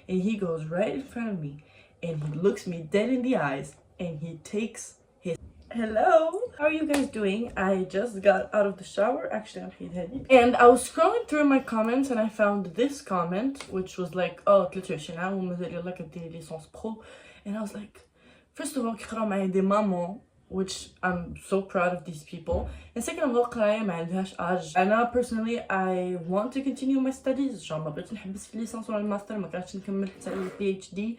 and he goes right in front of me and he looks me dead in the eyes and he takes his... Hello, how are you guys doing? I just got out of the shower, actually, and I was scrolling through my comments and I found this comment, which was like, oh, and I was like, first of all, which I'm so proud of these people, and second of all, and now personally I want to continue my studies. ما بغيتش نحبس في الليسانس ولا الماستر، ما كرهتش نكمل حتى ال PhD.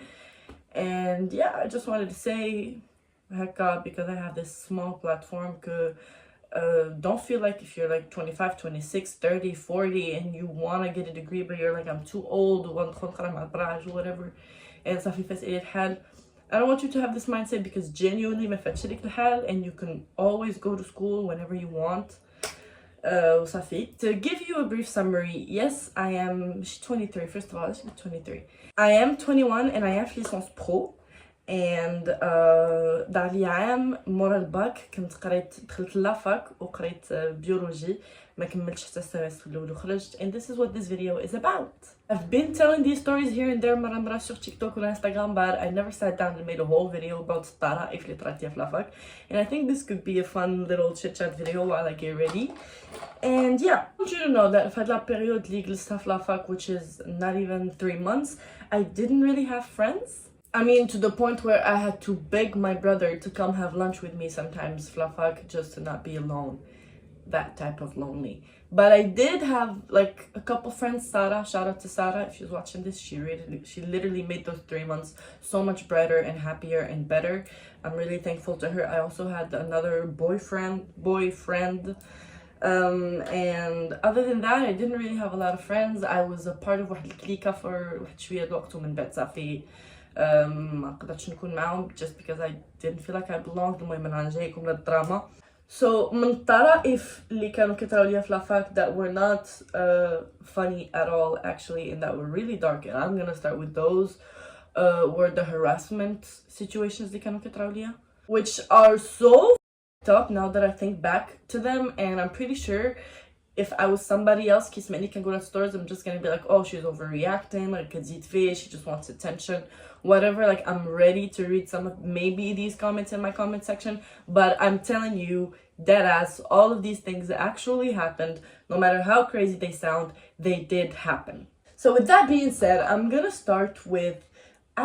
And yeah, I just wanted to say heka because I have this small platform que don't feel like if you're like 25, 26, 30, 40 and you want to get a degree but you're like, I'm too old or whatever, and صافي فاسئلي الحال. I don't want you to have this mindset because genuinely ما فاتش لك الحال and you can always go to school whenever you want. وصافي. To give you a brief summary, yes, I am 23. First of all, let's be 23. I am 21 and I have licence pro. And دار لي عام مورا الباك كنت قريت دخلت لافاك وقريت بيولوجي، ما كملتش حتى السيمستر الاول وخرجت. And this is what this video is about. I've been telling these stories here and there مرة sur TikTok or Instagram, but I never sat down and made a whole video about الطرائف اللي طرات لي في لافاك. And I think this could be a fun little chit chat video while I get ready. And yeah, I want you to know that في هاد لا period اللي جلستها في لافاك, which is not even 3 months, I didn't really have friends. I mean, to the point where I had to beg my brother to come have lunch with me sometimes, flafak, just to not be alone. That type of lonely. But I did have like a couple friends. Sarah, shout out to Sarah if she's watching this. She literally made those 3 months so much brighter and happier and better. I'm really thankful to her. I also had another boyfriend. And other than that, I didn't really have a lot of friends. I was a part of واحد الكليكة for واحد شوية الوقت ومن بعد صافي ما قدرتش نكون معهم just because I didn't feel like I belonged. المهم انا جايكم للدراما. So من الطرائف اللي كانوا كيطراو ليا في لافاك that were not funny at all actually and that were really dark, and I'm gonna start with those, were the harassment situations اللي كانوا كيطراو ليا, which are so up now that I think back to them. And I'm pretty sure if I was somebody else, كيسمعني كنقول at stores, I'm just gonna be like, oh, she's overreacting, like كتزيد فيه, she just wants attention, whatever. Like, I'm ready to read some of maybe these comments in my comment section, but I'm telling you dead ass, all of these things that actually happened, no matter how crazy they sound, they did happen. So with that being said, I'm gonna start with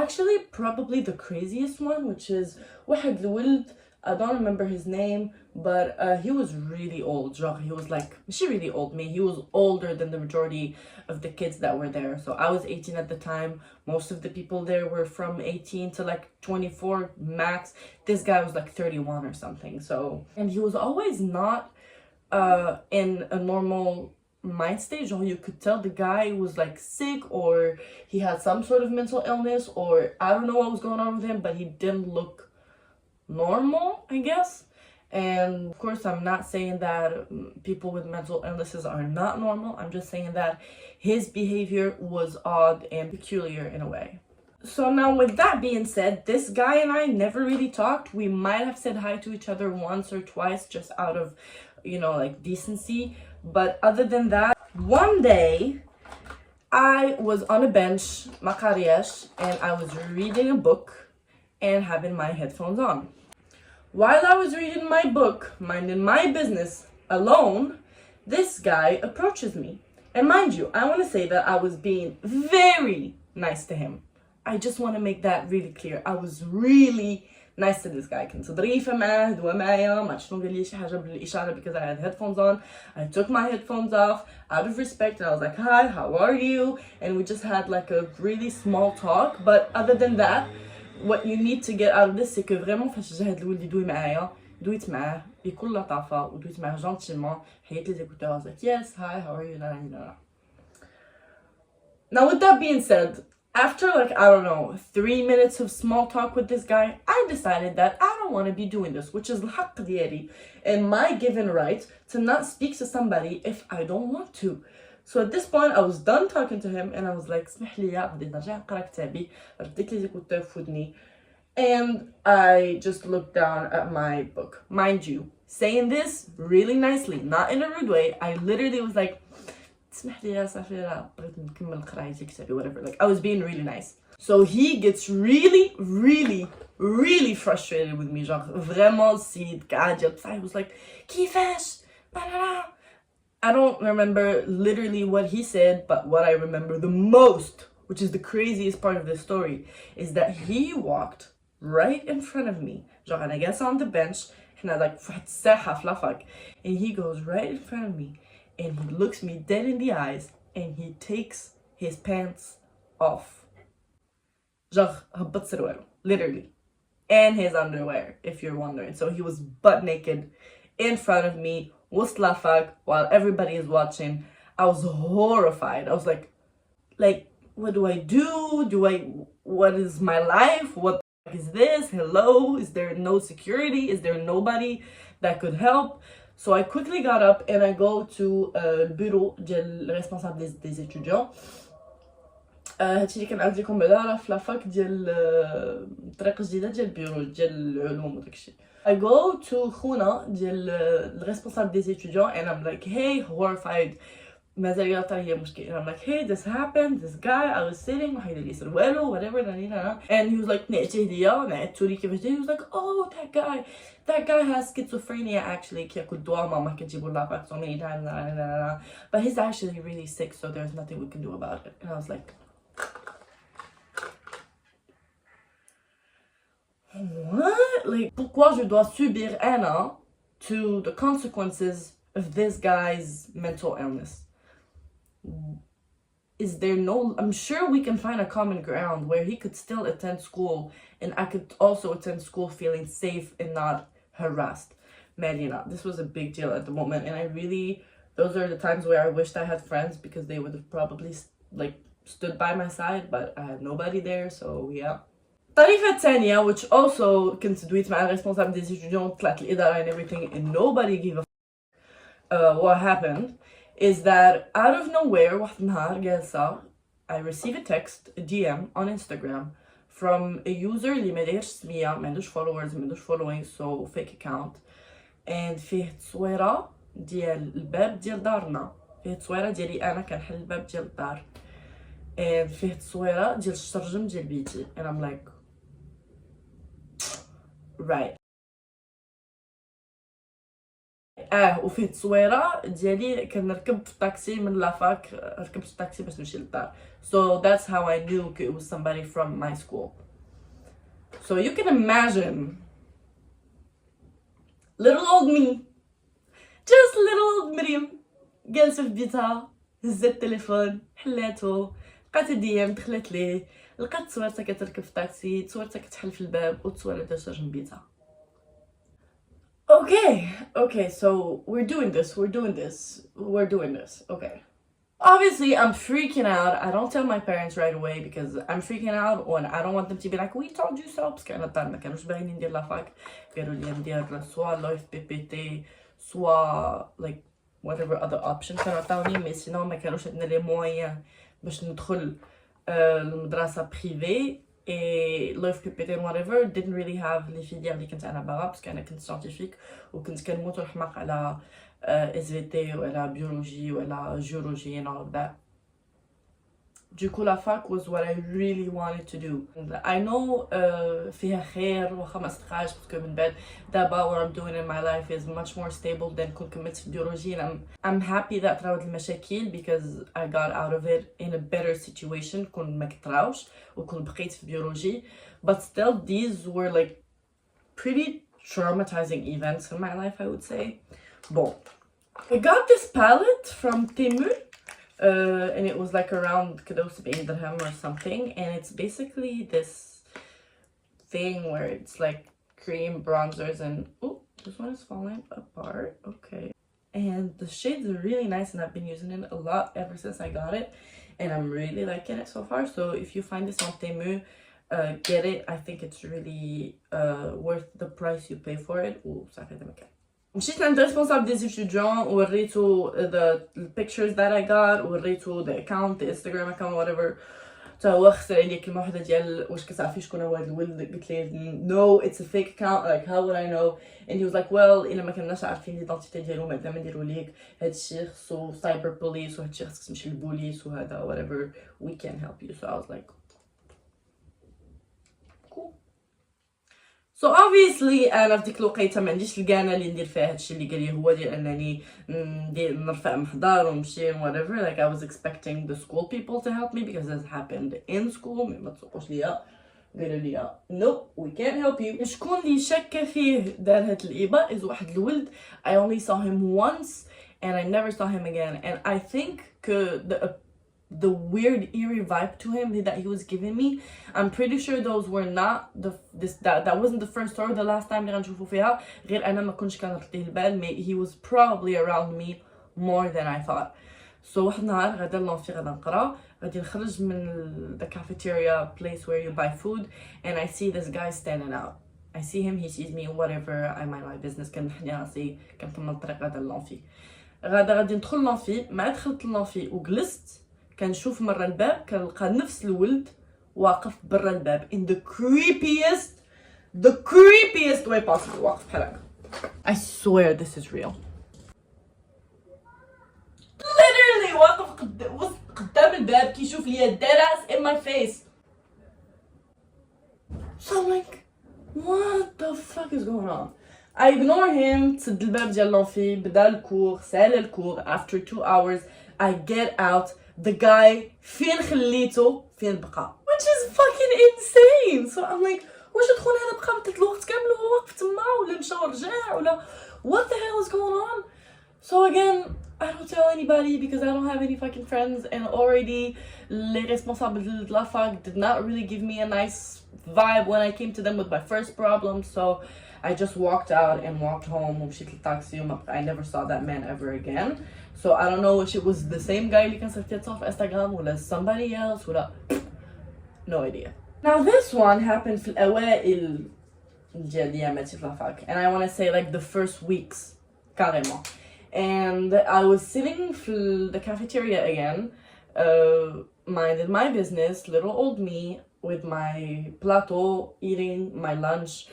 actually probably the craziest one, which is واحد الولد, I don't remember his name, but he was really old. He was like, she really old me. He was older than the majority of the kids that were there. So I was 18 at the time. Most of the people there were from 18 to like 24 max. This guy was like 31 or something. So, and he was always not in a normal mind stage. Or you could tell the guy was like sick or he had some sort of mental illness, or I don't know what was going on with him, but he didn't look normal, I guess. And of course, I'm not saying that people with mental illnesses are not normal. I'm just saying that his behavior was odd and peculiar in a way. So now with that being said, this guy and I never really talked. We might have said hi to each other once or twice just out of, you know, like decency. But other than that, one day I was on a bench, Makariyesh, and I was reading a book and having my headphones on. While I was reading my book, minding my business alone, this guy approaches me. And mind you, I want to say that I was being very nice to him. I just want to make that really clear. I was really nice to this guy. كنت ظريفة معاه, دوا معايا, ما عرفتش نقول لي شي حاجة بالإشارة because I had headphones on. I took my headphones off out of respect and I was like, hi, how are you? And we just had like a really small talk. But other than that, what you need to get out of this, c'est que vraiment فاش جا هاد الولد يدوي معايا, دويت معاه بكل لطافة ودويت معاه جونتيمون, حيت لي زيكوتور. I was like, yes, hi, how are you? Now with that being said, after like, I don't know, 3 minutes of small talk with this guy, I decided that I don't want to be doing this, which is الحق ديالي and my given right to not speak to somebody if I don't want to. So at this point, I was done talking to him and I was like, اسمح لي بدي نرجع نقرا كتابي, رديت لي زيكوتور في ودني, and I just looked down at my book. Mind you, saying this really nicely, not in a rude way. I literally was like, تسمح لي يا صافي راه بغيت نكمل قرايتي كتابي whatever, like I was being really nice. So he gets really frustrated with me, genre vraiment سيد قاعد يلبس. I was like كيفاش banana. I don't remember literally what he said, but what I remember the most, which is the craziest part of the story, is that he walked right in front of me. Genre أنا جالسة on the bench, احنا like في واحد الساحة في لافاك, and he goes right in front of me, and he looks me dead in the eyes, and he takes his pants off. Genre هبط سروالو, literally, and his underwear, if you're wondering. So he was butt naked in front of me, وسط لافاك, while everybody is watching. I was horrified. I was like, what do I do? What is my life? What is this? Hello? Is there no security? Is there nobody that could help? So I quickly got up and I go to bureau ديال responsable des étudiants. هادشي اللي كنعاود لكم بعدا راه في لافاك ديال الطريقه الجديده ديال البيرو ديال العلوم وداكشي. I go to خونا ديال responsable des étudiants and I'm like, hey, horrified. مازال يعطي هي مشكل. I'm like, hey, this happened, this guy, I was sitting وحيد لي سروالو whatever, and he was like نعتيه ليا نعتو لي كيفاش he was like, oh, that guy has schizophrenia actually, كياكل دواء ماما كتجيبو لافاك so many times, but he's actually really sick, so there's nothing we can do about it. And I was like, what? Like, pourquoi je dois subir Anna to the consequences of this guy's mental illness? Is there no, I'm sure we can find a common ground where he could still attend school and I could also attend school feeling safe and not harassed. Medina, this was a big deal at the moment, and I really, those are the times where I wished I had friends because they would have probably like stood by my side, but I had nobody there, so yeah. الطريقة الثانية, which also كنت دويت مع الريسبونسابل دي ستوديون, طلعت الإدارة and everything, and nobody gave a what happened, is that out of nowhere واحد النهار جالسة I receive a text, a DM on Instagram from a user اللي ما دايرش سمية, ما عندوش followers, ما عندوش following, so fake account, and فيه تصويرة ديال الباب ديال دارنا, فيه تصويرة ديالي أنا كنحل الباب ديال الدار, and فيه تصويرة ديال الشرجم ديال بيتي, and I'm like, right. وفيه تصويره ديالي كنركب في الطاكسي من لافاك, ركبت في الطاكسي باش نمشي للدار. So that's how I knew it was somebody from my school. So you can imagine little old me, just little old مريم, جالسه في بيتها, هزت التليفون, حلاتو, لقات الديام, دخلت ليه, لقات تصويرتها كتركب في الطاكسي, تصويرتها كتحل في الباب, وتصويرة دارتها جنب بيتها. Okay, so we're doing this, okay. Obviously, I'm freaking out. I don't tell my parents right away because I'm freaking out and I don't want them to be like, we told you so. بس كأنا الدار ما كانوش باغيين ندير لافاك, قالوا لي ندير سوا لايف بي بي تي, سوا like whatever other option كانوا عطاوني, مي سينو ما كانوش عندنا لي مويان باش ندخل المدرسة بريفي. Et life PPT and whatever didn't really have les filières اللي كنت انا باغا, باسكو انا كنت ساينتيفيك وكنت كنموت ونحماق على SVT وعلى بيولوجي وعلى جيولوجي and all of that. Du coup, la fac was what I really wanted to do. And I know فيها خير واخا ما استقعاش, باسكو من بعد دابا what I'm doing in my life is much more stable than كون كملت في بيولوجي. and I'm happy that طراود المشاكل because I got out of it in a better situation كون ما كتراوش وكون بقيت في بيولوجي. But still, these were like pretty traumatizing events in my life, I would say. Bon, I got this palette from Temu. And it was like around كده 70 dirham or something, and it's basically this thing where it's like cream bronzers and oh, this one is falling apart. Okay, and the shades are really nice and I've been using it a lot ever since I got it, and I'm really liking it so far. So if you find this on Temu, get it. I think it's really worth the price you pay for it. Oh, صافي هذا مكان. مشيت عند responsable des étudiants ووريتو the pictures that I got, ووريتو the account, the Instagram account, whatever, حتى هو خسر عليا كلمه وحده ديال واش كتعرفي شكون هو هذا الولد. قلت ليه no it's a fake account, like how would I know. and he was like well الا ما كناش عارفين ليدونتيتي ديالو ما نديرو ليك هادشي خصو سايبر بوليس وهادشي خصك تمشي للبوليس وهذا whatever we can help you. So I was like cool. So obviously انا في ديك الوقيته ما عنديش الكانه اللي ندير فيها هادشي اللي قال لي هو ديال انني نرفع محضر ونمشي whatever. Like I was expecting the school people to help me because this happened in school. ما تسوقوش ليا قالوا لي no we can't help you. شكون اللي شك فيه دار هاد الإباء is واحد الولد. I only saw him once and I never saw him again. And I think the weird eerie vibe to him that he was giving me, I'm pretty sure those were not that wasn't the first or the last time اللي غنشوفو فيها. غير انا ما كنتش كنرد ليه البال. He was probably around me more than I thought. So واحد النهار غادا لونفي غادا نقرا غادي نخرج من the cafeteria place where you buy food and I see this guy standing out. I see him, he sees me, whatever, I mind my business. كنحني راسي كنكمل الطريق غادا لونفي. غادي ندخل لونفي. مع دخلت لونفي وجلست كنشوف مرة الباب كنلقى نفس الولد واقف برا الباب in the creepiest way possible. واقف بحال هكا. I swear this is real. literally واقف قدام الباب كيشوف ليا dead ass in my face. So I'm like what the fuck is going on. I ignore him. تسد الباب ديال لونفي بدا الكور سال الكور. After 2 hours I get out. The guy فين خليته فين بقى, which is fucking insane. So I'm like واش تدخل هذا بقى مدة الوقت كامل وهو واقف تما ولا مشى ورجع ولا what the hell is going on. So again I don't tell anybody because I don't have any fucking friends and already les responsables de la fac did not really give me a nice vibe when I came to them with my first problem. So I just walked out and walked home ومشيت للتاكسي وما I never saw that man ever again. So I don't know if it was the same guy اللي كان صيفطيته في انستغرام ولا somebody else ولا no idea. Now this one happened في الأوائل ديال أياماتي في لافاك and I want to say like the first weeks carrément. And I was sitting في the cafeteria again, minding my business, little old me with my plateau eating my lunch.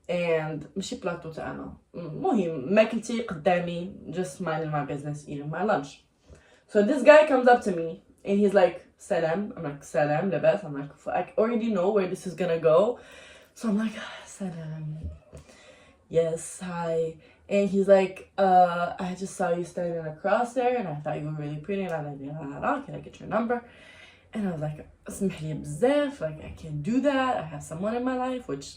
And ماشي بلاطو تاعنا المهم ماكلتي قدامي just minding my business eating my lunch. So this guy comes up to me and he's like salam. I'm like salam لاباس. I'm like I already know where this is gonna go. So I'm like salam, yes, hi. And he's like I just saw you standing across there and I thought you were really pretty and I was like can I get your number. And I was like اسمح لي بزاف, like I can't do that, I have someone in my life, which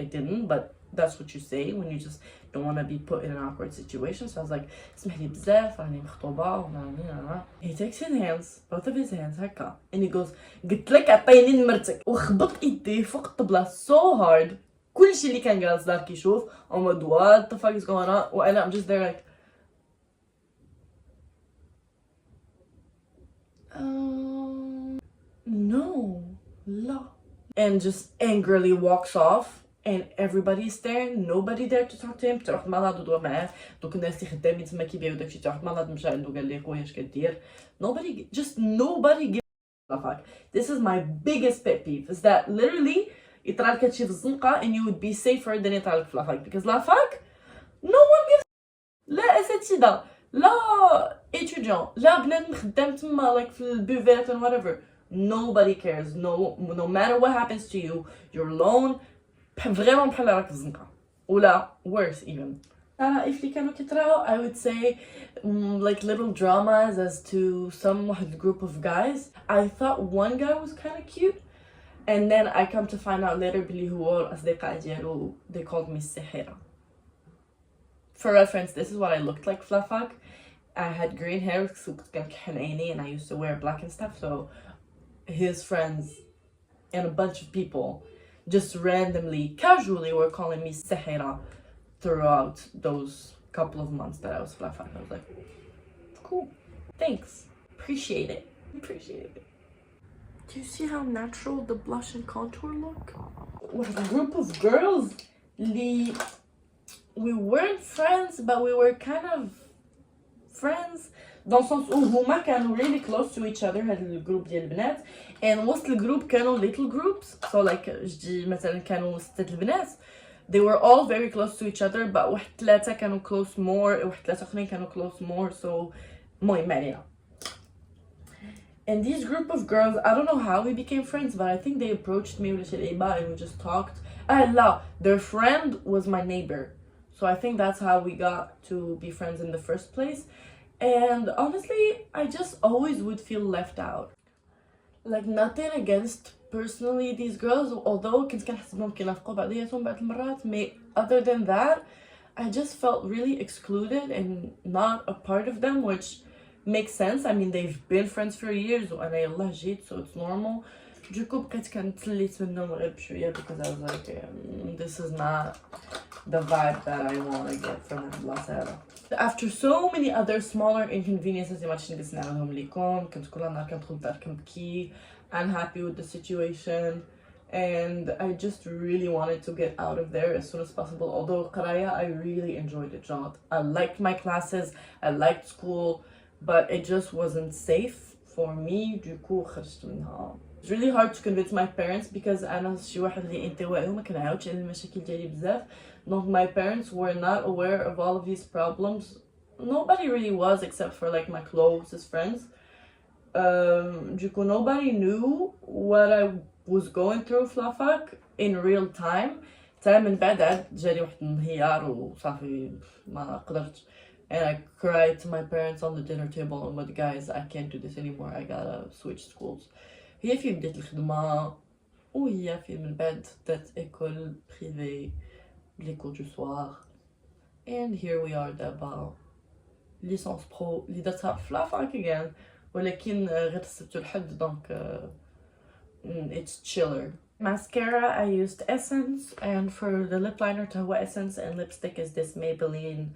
I didn't, but that's what you say when you just don't want to be put in an awkward situation. So I was like اسمح لي بزاف راني مخطوبة. He takes his hands, both of his hands هكا and he goes قلت لك عطيني نمرتك وخبط ايديه فوق الطبلة so hard. كلشي اللي كان جالس دار كيشوف oh my god what the fuck is going on. وانا I'm just there like no لا, and just angrily walks off. And everybody is staring, nobody there to talk to him. تروح مرض ودور معاه دوك الناس اللي خدامين تما كيبيعوا داكشي. تروح مرض مشى عنده قال ليه خويا اش كدير. Nobody gives a fuck. This is my biggest pet peeve is that literally يطرا لك هادشي في الزنقة and you would be safer than يطرا لك في لافاك because لافاك no one gives لا اساتذة لا étudiant لا بنادم خدام تما like في البوفيت and whatever. Nobody cares. No matter what happens to you, you're alone. vraiment بحال راك في الزنقة ولا worse even. if اللي كانوا كيطراو I would say like little dramas as to some group of guys. I thought one guy was kind of cute and then I come to find out later بلي هو الأصدقاء ديالو they called me السحيرة. For reference, this is what I looked like في لافاك. I had green hair كنت كنكحل عيني and I used to wear black and stuff. So his friends and a bunch of people just randomly, casually were calling me Sahira throughout those couple of months that I was flat. I was like, cool, thanks, appreciate it. Do you see how natural the blush and contour look? With a group of girls, we weren't friends, but we were kind of friends. dans le sens où هما كانوا really close to each other هاد الجروب ديال البنات and وسط الجروب كانوا little groups so like جدي مثلا كانوا 6 البنات they were all very close to each other but واحد 3 كانوا close more واحد 3 اخرين كانوا close more so المهم ما علينا. And these group of girls, I don't know how we became friends, but I think they approached me with and we just talked. Their friend was my neighbor. So I think that's how we got to be friends in the first place. And honestly, I just always would feel left out. Like nothing against personally these girls, although كنت كنحسبهم كينافقوا بعضياتهم بعض المرات, other than that, I just felt really excluded and not a part of them, which makes sense. I mean, they've been friends for years وانا يلاه جيت so it's normal. Du coup بقيت كنتسليت منهم غير بشويه because I was like this is not the vibe that I want to get from البلاصه. After so many other smaller inconveniences ما عرفتش نجلس نعاودهم ليكم, كنت كل نهار كندخل للدار كنبكي, unhappy with the situation, and I just really wanted to get out of there as soon as possible. Although قراية I really enjoyed it. I liked my classes, I liked school, but it just wasn't safe for me. Du coup خرجت منها. It's really hard to convince my parents because أنا شي واحد اللي انطوائي وما كنعاودش على المشاكل ديالي بزاف. No, my parents were not aware of all of these problems. Nobody really was except for like my closest friends. Du coup nobody knew what I was going through في لافاك in real time. تا من بعد جاني واحد الانهيار وصافي ما قدرتش. And I cried to my parents on the dinner table and with guys, I can't do this anymore. I gotta switch schools. هي في بديت الخدمة وهي في من بعد دات école privée, les cours du soir. And here we are دابا licence pro اللي درتها في لافاك again ولكن غير السبت والحد دونك it's chiller. Mascara I used Essence, and for the lip liner هو Essence, and lipstick is this Maybelline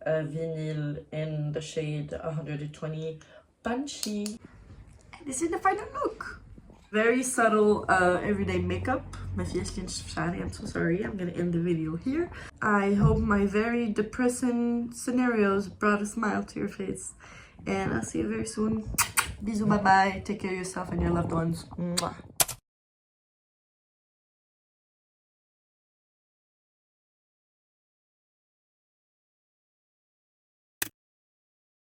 vinyl in the shade 120 Punchy. And this is the final look. Very subtle everyday makeup. I'm so sorry. I'm gonna end the video here. I hope my very depressing scenarios brought a smile to your face, and I'll see you very soon. Bisous, bye bye. Take care of yourself and your loved ones. Mwah.